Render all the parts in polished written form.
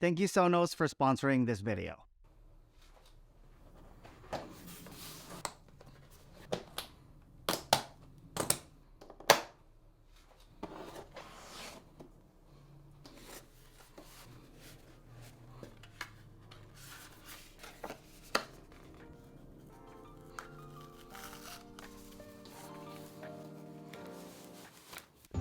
Thank you Sonos for sponsoring this video.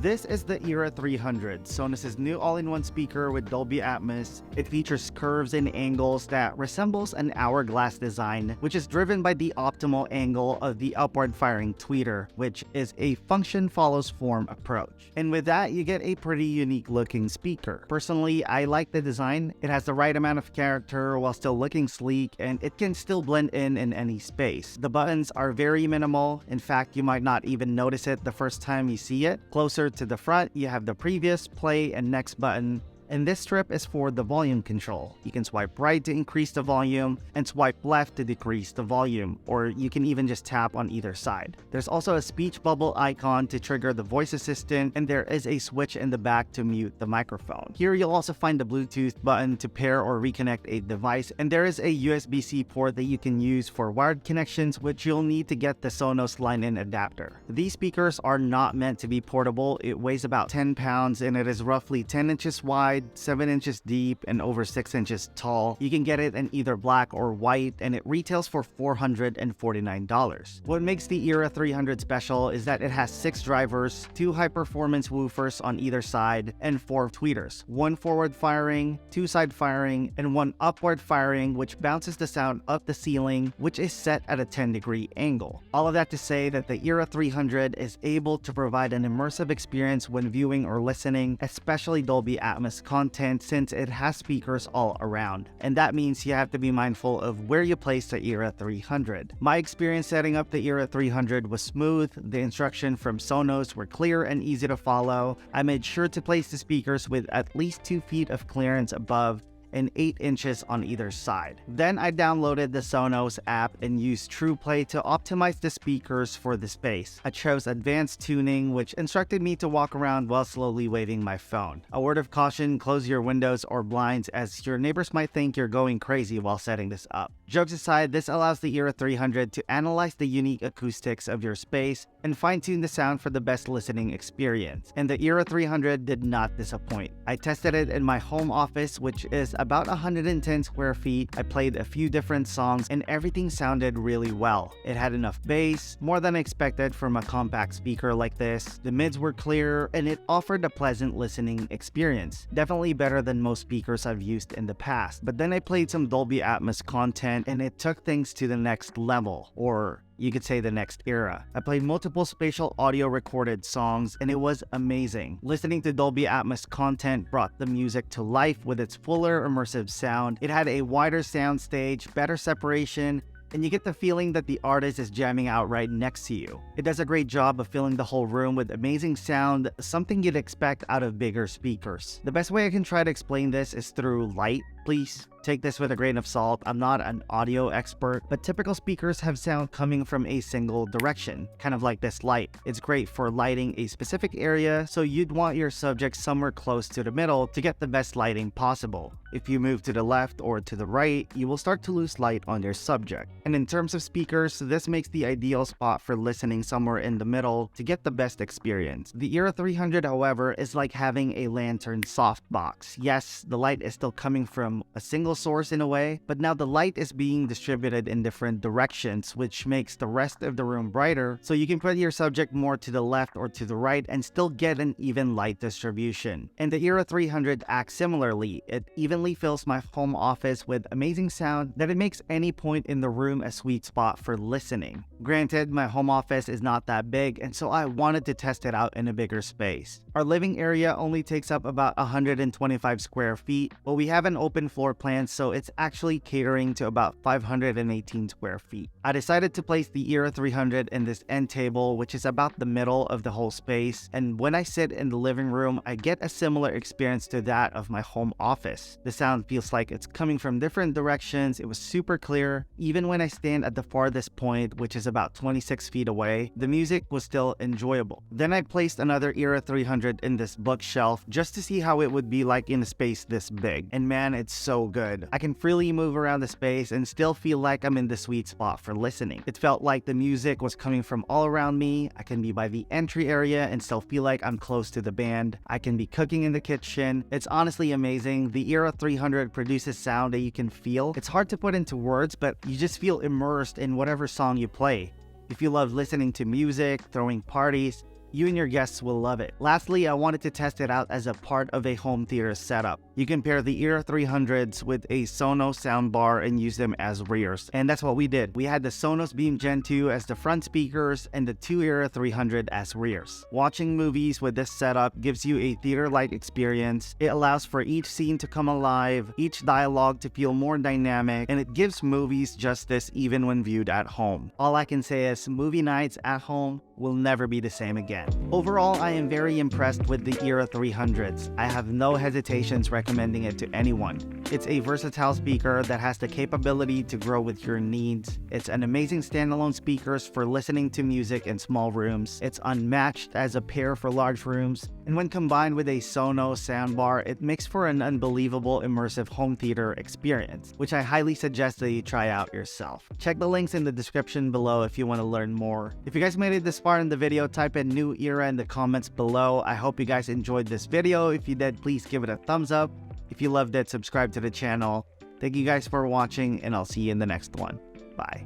This is the Era 300, Sonos' new all-in-one speaker with Dolby Atmos. It features curves and angles that resembles an hourglass design, which is driven by the optimal angle of the upward-firing tweeter, which is a function-follows-form approach. And with that, you get a pretty unique-looking speaker. Personally, I like the design. It has the right amount of character while still looking sleek, and it can still blend in any space. The buttons are very minimal. In fact, you might not even notice it the first time you see it. Closer to the front, you have the previous, play, and next button. And this strip is for the volume control. You can swipe right to increase the volume and swipe left to decrease the volume, or you can even just tap on either side. There's also a speech bubble icon to trigger the voice assistant, and there is a switch in the back to mute the microphone. Here you'll also find the Bluetooth button to pair or reconnect a device, and there is a USB-C port that you can use for wired connections, which you'll need to get the Sonos line-in adapter. These speakers are not meant to be portable. It weighs about 10 pounds and it is roughly 10 inches wide, 7 inches deep, and over 6 inches tall. You can get it in either black or white, and it retails for $449. What makes the Era 300 special is that it has 6 drivers, 2 high-performance woofers on either side, and 4 tweeters. 1 forward firing, 2 side firing, and 1 upward firing, which bounces the sound up the ceiling, which is set at a 10-degree angle. All of that to say that the Era 300 is able to provide an immersive experience when viewing or listening, especially Dolby Atmos content, since it has speakers all around. And that means you have to be mindful of where you place the Era 300. My experience setting up the Era 300 was smooth. The instructions from Sonos were clear and easy to follow. I made sure to place the speakers with at least 2 feet of clearance above and 8 inches on either side. Then I downloaded the Sonos app and used TruePlay to optimize the speakers for the space. I chose advanced tuning, which instructed me to walk around while slowly waving my phone. A word of caution, close your windows or blinds as your neighbors might think you're going crazy while setting this up. Jokes aside, this allows the Era 300 to analyze the unique acoustics of your space and fine-tune the sound for the best listening experience. And the Era 300 did not disappoint. I tested it in my home office, which is about 110 square feet. I played a few different songs and everything sounded really well. It had enough bass, more than expected from a compact speaker like this. The mids were clear and it offered a pleasant listening experience. Definitely better than most speakers I've used in the past. But then I played some Dolby Atmos content and it took things to the next level, or you could say the next era. I played multiple spatial audio recorded songs and it was amazing. Listening to Dolby Atmos content brought the music to life with its fuller immersive sound. It had a wider sound stage, better separation, and you get the feeling that the artist is jamming out right next to you. It does a great job of filling the whole room with amazing sound, something you'd expect out of bigger speakers. The best way I can try to explain this is through light. Please take this with a grain of salt. I'm not an audio expert, but typical speakers have sound coming from a single direction, kind of like this light. It's great for lighting a specific area, so you'd want your subject somewhere close to the middle to get the best lighting possible. If you move to the left or to the right, you will start to lose light on your subject. And in terms of speakers, this makes the ideal spot for listening somewhere in the middle to get the best experience. The Era 300, however, is like having a lantern softbox. Yes, the light is still coming from a single source in a way, but now the light is being distributed in different directions, which makes the rest of the room brighter, so you can put your subject more to the left or to the right and still get an even light distribution. And the Era 300 acts similarly. It evenly fills my home office with amazing sound that it makes any point in the room a sweet spot for listening. Granted, my home office is not that big, and so I wanted to test it out in a bigger space. Our living area only takes up about 125 square feet, but we have an open floor plan experience, so it's actually catering to about 518 square feet. I decided to place the Era 300 in this end table, which is about the middle of the whole space, and when I sit in the living room, I get a similar experience to that of my home office. The sound feels like it's coming from different directions. It was super clear. Even when I stand at the farthest point, which is about 26 feet away, the music was still enjoyable. Then I placed another Era 300 in this bookshelf just to see how it would be like in a space this big. And man, it's so good. I can freely move around the space and still feel like I'm in the sweet spot for listening. It felt like the music was coming from all around me. I can be by the entry area and still feel like I'm close to the band. I can be cooking in the kitchen. It's honestly amazing. The Era 300 produces sound that you can feel. It's hard to put into words, but you just feel immersed in whatever song you play. If you love listening to music, throwing parties, you and your guests will love it. Lastly, I wanted to test it out as a part of a home theater setup. You can pair the Era 300s with a Sonos soundbar and use them as rears. And that's what we did. We had the Sonos Beam Gen 2 as the front speakers and the two Era 300 as rears. Watching movies with this setup gives you a theater-like experience. It allows for each scene to come alive, each dialogue to feel more dynamic, and it gives movies justice even when viewed at home. All I can say is movie nights at home will never be the same again. Overall, I am very impressed with the Era 300s. I have no hesitations recommending it to anyone. It's a versatile speaker that has the capability to grow with your needs. It's an amazing standalone speakers for listening to music in small rooms. It's unmatched as a pair for large rooms. And when combined with a Sonos soundbar, it makes for an unbelievable immersive home theater experience, which I highly suggest that you try out yourself. Check the links in the description below if you want to learn more. If you guys made it this far in the video, type in New Era in the comments below. I hope you guys enjoyed this video. If you did, please give it a thumbs up. If you loved it, subscribe to the channel. Thank you guys for watching, and I'll see you in the next one. Bye.